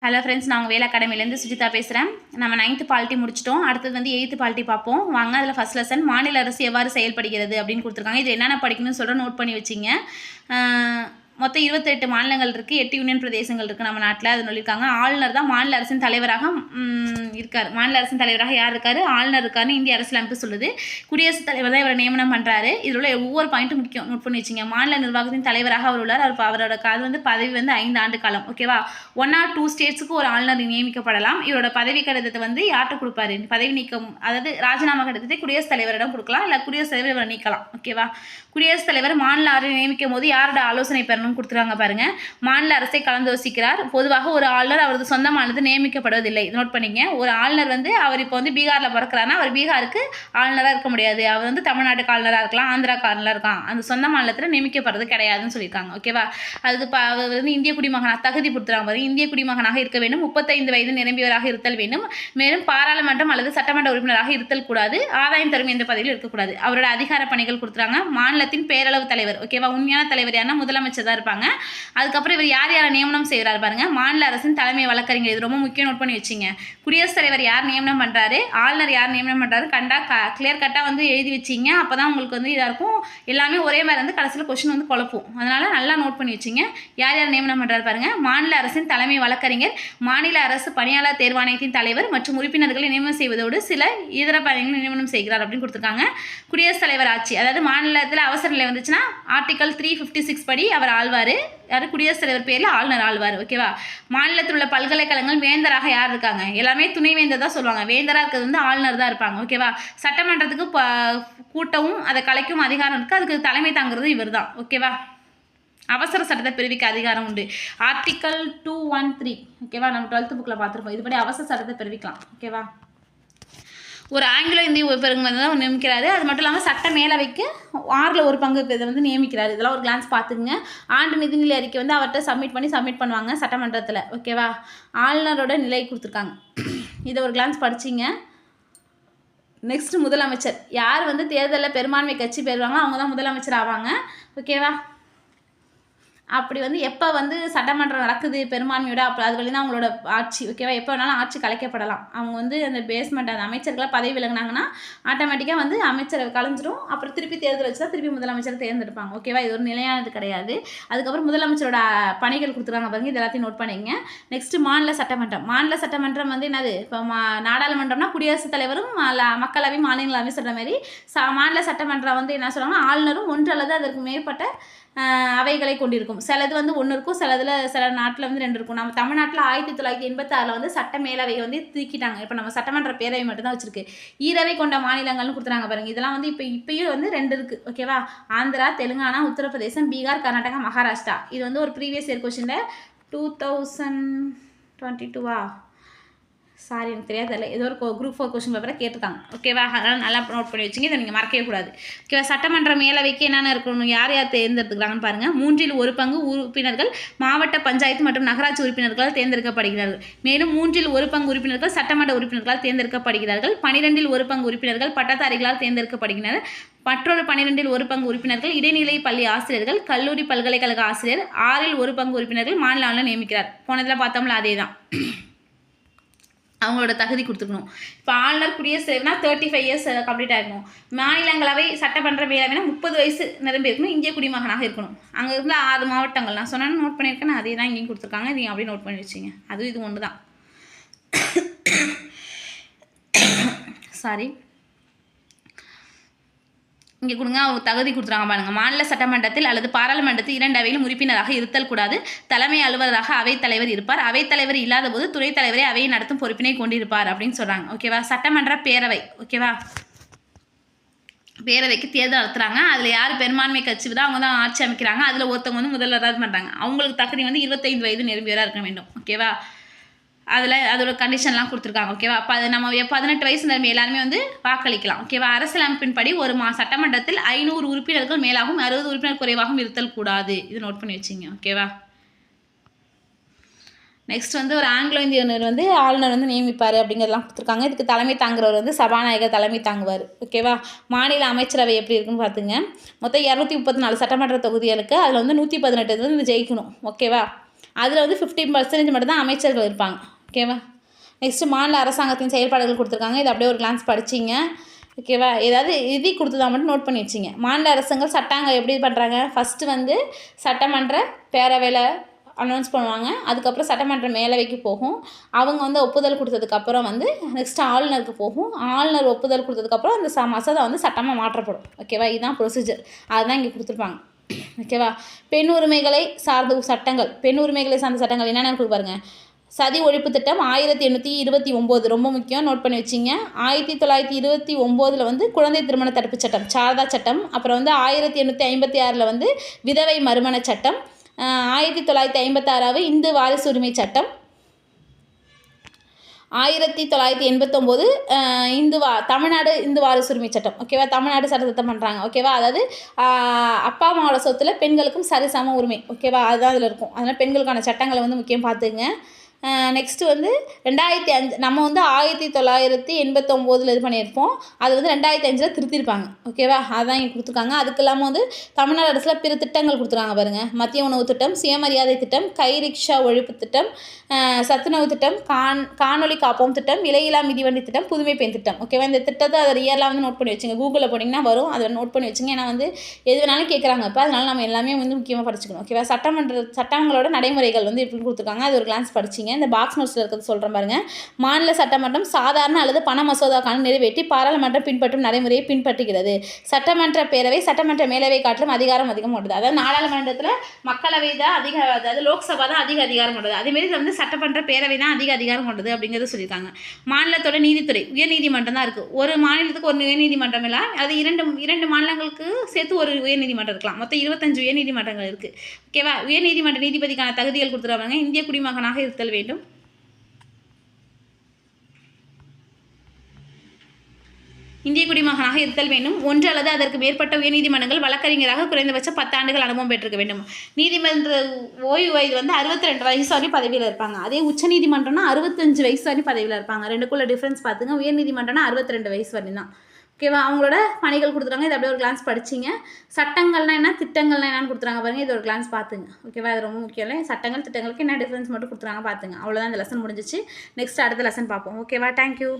Hello friends, நான் உங்கள் வேலை அகாடமிலேருந்து சுஜிதா பேசுகிறேன். நம்ம 9th பாலிட்டி முடிச்சிட்டோம். அடுத்தது வந்து 8th பாலிட்டி பார்ப்போம் வாங்க. அதில் ஃபஸ்ட் லெசன் மாநில அரசு எவ்வாறு செயல்படுகிறது அப்படின்னு கொடுத்துருக்காங்க. இது என்னென்ன படிக்கணும்னு சொல்கிற நோட் பண்ணி வச்சிங்க. மொத்தம் 28 மாநிலங்கள் இருக்குது, 8 யூனியன் பிரதேசங்கள் இருக்குது நம்ம நாட்டில். அது சொல்லியிருக்காங்க. ஆளுநர் தான் மாநில அரசின் தலைவராக இருக்கார். மாநில அரசின் தலைவராக யார் இருக்கார்? ஆளுநர் இருக்காருன்னு இந்திய அரசியலமைப்பு சொல்லுது. குடியரசுத் தலைவர் தான் இவரை நியமனம் பண்ணுறாரு. இதில் உள்ள ஒவ்வொரு பாயிண்ட்டும் முக்கியம், நோட் பண்ணி வச்சிங்க. மாநில நிர்வாகத்தின் தலைவராக அவர் உள்ளார். அவரோட பதவி வந்து 5 ஆண்டு காலம். ஓகேவா? 1 or 2 ஸ்டேட்ஸுக்கு ஒரு ஆளுநர் நியமிக்கப்படலாம். இவரோட பதவி கடிதத்தை வந்து யார்கிட்ட கொடுப்பாரு? பதவி நீக்கம், அதாவது ராஜினாமா கடிதத்தை குடியரசுத் தலைவரிடம் கொடுக்கலாம், இல்லை குடியரசுத் தலைவர் இவரை நீக்கலாம். ஓகேவா? குடியரசுத் தலைவர் மாநில அரசை நியமிக்கும் போது யாரோட ஆலோசனை பெறணும் கொடுத்துருவாங்க பாருங்க. மாநில அரசை கலந்தோசிக்கிறார். பொதுவாக ஒரு ஆளுநர் அவரது சொந்த மாநிலத்தில் நியமிக்கப்படுவதில்லை. நோட் பண்ணிங்க. ஒரு ஆளுநர் வந்து அவர் இப்போ வந்து பீகாரில் பிறக்கிறாருன்னா அவர் பீகாருக்கு ஆளுநராக இருக்க முடியாது. அவர் வந்து தமிழ்நாட்டுக்கு ஆளுநராக இருக்கலாம், ஆந்திராக்கு ஆளுநராக இருக்கலாம். அந்த சொந்த மாநிலத்தில் நியமிக்கப்படுறது கிடையாதுன்னு சொல்லியிருக்காங்க. ஓகேவா? அதுக்கு அவர் வந்து இந்திய குடிமகனாக தகுதி கொடுத்துருவாங்க பாருங்க. இந்திய குடிமகனாக இருக்க வேண்டும், 35 வயது நிரம்பியவராக இருத்தல் வேண்டும், மேலும் பாராளுமன்றம் அல்லது சட்டமன்ற உறுப்பினராக இருத்தல் கூடாது, ஆதாயம் தரும் எந்த பதவியில் இருக்கக்கூடாது. அவரோட அதிகார பணிகள் கொடுத்துறாங்க. மாநிலத்தின் பேரளவு தலைவர். ஓகேவா? உண்மையான தலைவர் யாருன்னா முதலமைச்சர் தான் இருப்பாங்க. அதுக்கப்புறம் இவர் யார் யாரை நியமனம் செய்கிறார் பாருங்க. மாநில அரசின் தலைமை வழக்கறிஞர். இது ரொம்ப முக்கியம், நோட் பண்ணி வச்சிங்க. குடியரசுத் தலைவர் யார் நியமனம் பண்ணுறாரு, ஆளுநர் யார் நியமனம் பண்ணுறாரு, கிளியர் கட்டாக வந்து எழுதி வச்சிங்க. அப்போ தான் உங்களுக்கு வந்து இதாக இருக்கும். எல்லாமே ஒரே மாதிரி வந்து கடைசியில் கொஸ்டின் வந்து குழப்பம். அதனால் நல்லா நோட் பண்ணி வச்சிங்க. யார் யார் நியமனம் பண்ணுறாரு பாருங்க. மாநில அரசின் தலைமை வழக்கறிஞர், மாநில அரசு பணியாளர் தேர்வாணையத்தின் தலைவர் மற்றும் உறுப்பினர்களை நியமனம் செய்வதோடு சில இதர பணிகளை நியமனம் செய்கிறார் அப்படின்னு கொடுத்துருக்காங்க. குடியரசுத் தலைவர் ஆட்சி, அதாவது மாநிலத்தில் அவசர நிலை வந்துச்சுன்னா ஆர்டிகல் 356 படி அவர் ஆழ்வார். யார்? குடியரசுத் தலைவர் பேரில் ஆளுநர் ஆழ்வார். ஓகேவா? மாநிலத்தில் உள்ள பல்கலைக்கழகங்கள் வேந்தராக யார் இருக்காங்க? எல்லாமே துணைவேந்தர் தான் சொல்லுவாங்க. வேந்தராக இருக்கிறது வந்து ஆளுநர் தான் இருப்பாங்க. ஓகேவா? சட்டமன்றத்துக்கு கூட்டவும் அதை கலைக்கும் அதிகாரம் இருக்குது. அதுக்கு தலைமை தாங்கிறது இவர் தான். ஓகேவா? அவசர சட்டத்தை பிரிவிக்க அதிகாரம் உண்டு. ஆர்டிகல் 213. ஓகேவா? நம்ம 12th புக்கில் பார்த்துருப்போம். இதுபடி அவசர சட்டத்தை பிரிவிக்கலாம். ஓகேவா? ஒரு ஆங்கிலோ இந்திய பெருங்கல் தான் நியமிக்கிறாரு. அது மட்டும் இல்லாமல் சட்ட மேலவைக்கு 6ல் 1 பங்கு இதை வந்து நியமிக்கிறாரு. இதெல்லாம் ஒரு கிளான்ஸ் பார்த்துக்குங்க. ஆண்டு நிதிநிலை அறிக்கை வந்து அவர்கிட்ட சப்மிட் பண்ணுவாங்க சட்டமன்றத்தில். ஓகேவா? ஆளுநரோட நிலை கொடுத்துருக்காங்க. இதை ஒரு கிளான்ஸ் படிச்சிங்க. நெக்ஸ்ட் முதலமைச்சர். யார் வந்து தேர்தலில் பெரும்பான்மை கட்சி பெறுவாங்களோ அவங்க தான் முதலமைச்சர் ஆவாங்க. ஓகேவா? அப்படி வந்து எப்போ வந்து சட்டமன்றம் நடக்குது பெரும்பான்மையோட, அப்போ அது வழி தான் அவங்களோட ஆட்சி. ஓகேவா? எப்போ வேணாலும் ஆட்சி கலைக்கப்படலாம். அவங்க வந்து அந்த பேஸ்மெண்ட் அந்த அமைச்சர்களாக பதவி விலகினாங்கன்னா ஆட்டோமேட்டிக்காக வந்து அமைச்சரை கலைஞ்சிரும். அப்புறம் திருப்பி தேர்தல் வச்சு தான் திருப்பி முதலமைச்சரை தேர்ந்தெடுப்பாங்க. ஓகேவா? இது ஒரு நிலையானது கிடையாது. அதுக்கப்புறம் முதலமைச்சரோட பணிகள் கொடுத்துருக்காங்க பாருங்க. இது எல்லாத்தையும் நோட் பண்ணிங்க. நெக்ஸ்ட்டு மாநில சட்டமன்றம். மாநில சட்டமன்றம் வந்து என்னது? இப்போ நாடாளுமன்றம்னா குடியரசுத் தலைவரும் மக்களவை மாநிலங்களவை சொல்கிற மாதிரி மாநில சட்டமன்றம் வந்து என்ன சொல்கிறாங்கன்னா ஆளுநரும் 1 அல்லது அதற்கு மேற்பட்ட அவைகளை கொண்டிருக்கும். சிலது வந்து 1 இருக்கும், சில நாட்டில் வந்து 2 இருக்கும். நம்ம தமிழ்நாட்டில் 1986 வந்து சட்ட மேலவையை வந்து தூக்கிட்டாங்க. இப்போ நம்ம சட்டமன்ற பேரவை மட்டும்தான் வச்சிருக்கு. ஈரவை கொண்ட மாநிலங்கள்னு கொடுத்துறாங்க பாருங்க. இதெல்லாம் வந்து இப்பயும் வந்து 2 இருக்குது. ஓகேவா? ஆந்திரா, தெலுங்கானா, உத்தரப்பிரதேசம், பீகார், கர்நாடகா, மகாராஷ்டிரா. இது வந்து ஒரு ப்ரீவியஸ் இயர் கொஸ்டினில் 2022 சாரி எனக்கு தெரியாதில்ல, ஏதோ ஒரு Group 4 கொஸ்டின் பேப்பரை கேட்டிருக்காங்க. ஓகேவா? அதனால் நல்லா நோட் பண்ணி வச்சுங்க. இதை நீங்கள் மறக்கவே கூடாது. ஓகேவா? சட்டமன்ற மேலவைக்கு என்னென்ன இருக்கணும், யார் யார் தேர்ந்தெடுத்துக்கிறாங்கன்னு பாருங்கள். 3ல் 1 பங்கு உறுப்பினர்கள் மாவட்ட பஞ்சாயத்து மற்றும் நகராட்சி உறுப்பினர்களால் தேர்ந்தெடுக்கப்படுகிறார்கள். மேலும் 3ல் 1 பங்கு உறுப்பினர்கள் சட்டமன்ற உறுப்பினர்களால் தேர்ந்தெடுக்கப்படுகிறார்கள். 12ல் 1 பங்கு உறுப்பினர்கள் பட்டதாரிகளால் தேர்ந்தெடுக்கப்படுகின்றனர். மற்றொரு 12ல் 1 பங்கு உறுப்பினர்கள் இடைநிலை பள்ளி ஆசிரியர்கள், கல்லூரி பல்கலைக்கழக ஆசிரியர். 6ல் 1 பங்கு உறுப்பினர்கள் மாநில ஆளுநர் நியமிக்கிறார். போனதில் பார்த்தோம்ல அதே தான். அவங்களோட தகுதி கொடுத்துக்கணும். இப்போ ஆளுநர் குடியரசுத் தலைவர்னா 35 இயர்ஸ் கம்ப்ளீட் ஆகிருக்கணும். மாநிலங்களவை சட்டமன்ற மேலவைனா 30 வயசு நிரம்பி இருக்கணும். இந்திய குடிமகனாக இருக்கணும். அங்கே இருந்து 6 மாவட்டங்கள் நான் சொன்னேன்னு நோட் பண்ணியிருக்கேன். அதே தான் இங்கேயும் கொடுத்துருக்காங்க. நீங்கள் அப்படியே நோட் பண்ணி வச்சிங்க. அதுவும் இது ஒன்று தான். சாரி, இங்கே கொடுங்க. அவங்க தகுதி கொடுத்துறாங்க பாருங்கள். மாநில சட்டமன்றத்தில் அல்லது பாராளுமன்றத்தில் 2 அவையிலும் உறுப்பினராக இருத்தல் கூடாது. தலைமை அலுவலராக அவைத்தலைவர் இருப்பார். அவைத்தலைவர் இல்லாத போது துணைத் தலைவரை அவையை நடத்தும் பொறுப்பினை கொண்டிருப்பார் அப்படின்னு சொல்கிறாங்க. ஓகேவா? சட்டமன்ற பேரவை. ஓகேவா? பேரவைக்கு தேர்தல் நடத்துகிறாங்க. அதில் யார் பெரும்பான்மை கட்சி தான் அவங்க தான் ஆட்சி அமைக்கிறாங்க. அதில் ஒருத்தவங்க வந்து முதல்வராக பண்ணுறாங்க. அவங்களுக்கு தகுதி வந்து 25 வயது நிரம்பியவராக இருக்க வேண்டும். ஓகேவா? அதோட கண்டிஷன்லாம் கொடுத்துருக்காங்க. ஓகேவா? நம்ம 18 வயசு நிரம்பி எல்லாருமே வந்து வாக்களிக்கலாம். ஓகேவா? அரசியலமைப்பின்படி ஒரு சட்டமன்றத்தில் 500 உறுப்பினர்கள் மேலாகவும் 60 உறுப்பினர் குறைவாகவும் இருத்தல் கூடாது. இது நோட் பண்ணி வச்சிங்க. ஓகேவா? நெக்ஸ்ட் வந்து ஒரு ஆங்கிலோ இந்தியனர் வந்து ஆளுநர் வந்து நியமிப்பார் அப்படிங்கிறதெல்லாம் கொடுத்துருக்காங்க. இதுக்கு தலைமை தாங்குறவர் வந்து சபாநாயகர் தலைமை தாங்குவார். ஓகேவா? மாநில அமைச்சரவை எப்படி இருக்குன்னு பார்த்துங்க. மொத்தம் 234 சட்டமன்ற தொகுதிகளுக்கு அதில் வந்து 118 வந்து ஜெயிக்கணும். ஓகேவா? அதில் வந்து 15% மட்டும் தான் அமைச்சர்கள் இருப்பாங்க. ஓகேவா? நெக்ஸ்ட்டு மாநில அரசாங்கத்தின் செயல்பாடுகள் கொடுத்துருக்காங்க. இது அப்படியே ஒரு கிளான்ஸ் படிச்சிங்க. ஓகேவா? ஏதாவது எழுதி கொடுத்ததா மட்டும் நோட் பண்ணி வச்சிங்க. மாநில அரசுகள் சட்டங்கள் எப்படி பண்ணுறாங்க? ஃபஸ்ட்டு வந்து சட்டமன்ற பேரவையில் அனௌன்ஸ் பண்ணுவாங்க. அதுக்கப்புறம் சட்டமன்ற மேலவைக்கு போகும். அவங்க வந்து ஒப்புதல் கொடுத்ததுக்கப்புறம் வந்து நெக்ஸ்ட்டு ஆளுநருக்கு போகும். ஆளுநர் ஒப்புதல் கொடுத்ததுக்கப்புறம் அந்த மசோதா வந்து சட்டமாக மாற்றப்படும். ஓகேவா? இதுதான் ப்ரொசீஜர். அதுதான் இங்கே கொடுத்துருப்பாங்க. ஓகேவா? பெண் உரிமைகளை சார்ந்த சட்டங்கள், பெண் உரிமைகளை சார்ந்த சட்டங்கள் என்னென்னு பாருங்கள். சதி ஒழிப்பு திட்டம் 1829 ரொம்ப முக்கியம், நோட் பண்ணி வச்சிங்க. 1929 வந்து குழந்தை திருமண தடுப்பு சட்டம், சாரதா சட்டம். அப்புறம் வந்து 1856 வந்து விதவை மறுமண சட்டம். 1956 இந்து வாரிசு உரிமை சட்டம். 1989 தமிழ்நாடு இந்து வாரிசு உரிமை சட்டம். ஓகேவா? தமிழ்நாடு சட்டத்திட்டம் பண்ணுறாங்க. ஓகேவா? அதாவது அப்பா அம்மாவோட சொத்துல பெண்களுக்கும் சரிசம உரிமை. ஓகேவா? அதுதான் அதில் இருக்கும். அதனால் பெண்களுக்கான சட்டங்களை வந்து முக்கியம் பார்த்துங்க. நெக்ஸ்ட்டு வந்து 2005 நம்ம வந்து 1989 இது பண்ணியிருப்போம். அது வந்து 2005 திருத்திருப்பாங்க. ஓகேவா? அதுதான் இங்கே கொடுத்துருக்காங்க. அதுக்கு இல்லாமல் வந்து தமிழ்நாடு அரசில் பிற திட்டங்கள் கொடுத்துருக்காங்க பாருங்கள். மதிய உணவு திட்டம், சுயமரியாதை திட்டம், கை ரிக்ஷா ஒழிப்பு திட்டம், சத்துணவு திட்டம், காணொலி காப்போம் திட்டம், இலையில்லா மிதிவண்டி திட்டம், புதுமை பெண் திட்டம். ஓகேவா? இந்த திட்டத்தை அதை இயர்லாம் வந்து நோட் பண்ணி வச்சுங்க. கூகுளில் போட்டிங்கன்னா வரும், அதை நோட் பண்ணி வச்சுங்க. ஏன்னா வந்து எது வேணாலும் கேட்குறாங்க இப்போ, அதனால் நம்ம எல்லாமே வந்து முக்கியமாக படிச்சுக்கணும். ஓகேவா? சட்டங்களோட நடைமுறைகள் வந்து எப்படி கொடுத்துருக்காங்க, அது ஒரு கிளான்ஸ் படிச்சிங்க. இந்த பாக்ஸ் நோட்ஸில் இருக்கிறது சொல்கிறேன் பாருங்கள். மாநில சட்டமன்றம் சாதாரண அல்லது பண மசோதாக்கான நிறைவேற்றி பாராளுமன்றம் பின்பற்றும் நடைமுறையை பின்பற்றுகிறது. சட்டமன்ற பேரவை சட்டமன்ற மேலவை காட்டிலும் அதிகாரம் அதிகம் கொண்டது. அதாவது நாடாளுமன்றத்தில் மக்களவை தான் அதிக, அதாவது லோக்சபா தான் அதிக அதிகாரம் கொண்டது. அதேமாரி வந்து சட்டமன்ற பேரவை தான் அதிக அதிகாரம் கொண்டது அப்படிங்கிறது சொல்லியிருக்காங்க. மாநிலத்தோட நீதித்துறை உயர்நீதிமன்றம் தான் இருக்குது. ஒரு மாநிலத்துக்கு ஒரு உயர்நீதிமன்றம் இல்லை, அது இரண்டு மாநிலங்களுக்கு சேர்த்து ஒரு உயர்நீதிமன்றம் இருக்கலாம். மொத்தம் 25 உயர்நீதிமன்றங்கள் இருக்குது. ஓகேவா? உயர்நீதிமன்ற நீதிபதிக்கான தகுதிகள் கொடுத்துருவாங்க. இந்திய குடிமகனாக இருத்தல் வேண்டும். இந்திய குடிமகனாக இருத்தல் வேண்டும். 1 அல்லது அதற்கு மேற்பட்ட உயர்நீதிமன்றங்கள் வழக்கறிஞராக குறைந்தபட்சம் 10 ஆண்டுகள் அனுபவம் பெற்றிருக்க வேண்டும். நீதிமன்ற ஓய்வு வயது வந்து 62 வயசு வரை பதவியில் இருப்பாங்க. அதே உச்சநீதிமன்றம்னா 65 வயசு வரை பதவியில் இருப்பாங்க. ரெண்டுக்குள்ள டிஃப்ரென்ஸ் பார்த்துங்க. உயர்நீதிமன்றம்னா 62 வயசு வரையும் தான். ஓகேவா? அவங்களோட பணிகள் கொடுத்துருக்காங்க. இது அப்படியே ஒரு கிளான்ஸ் படிச்சிங்க. சட்டங்கள்னா என்ன, திட்டங்கள்னா என்னன்னு கொடுத்துறாங்க பாருங்கள். இது ஒரு கிளான்ஸ் பார்த்துங்க. ஓகேவா? அது ரொம்ப முக்கியம் இல்லை. சட்டங்கள் திட்டங்களுக்கு என்ன டிஃப்ரென்ஸ் மட்டும் கொடுத்துறாங்க பார்த்துங்க. அவ்வளோதான் இந்த லெசன் முடிஞ்சிச்சு. நெக்ஸ்ட் அடுத்த லெசன் பார்ப்போம். ஓகேவா? தேங்க்யூ.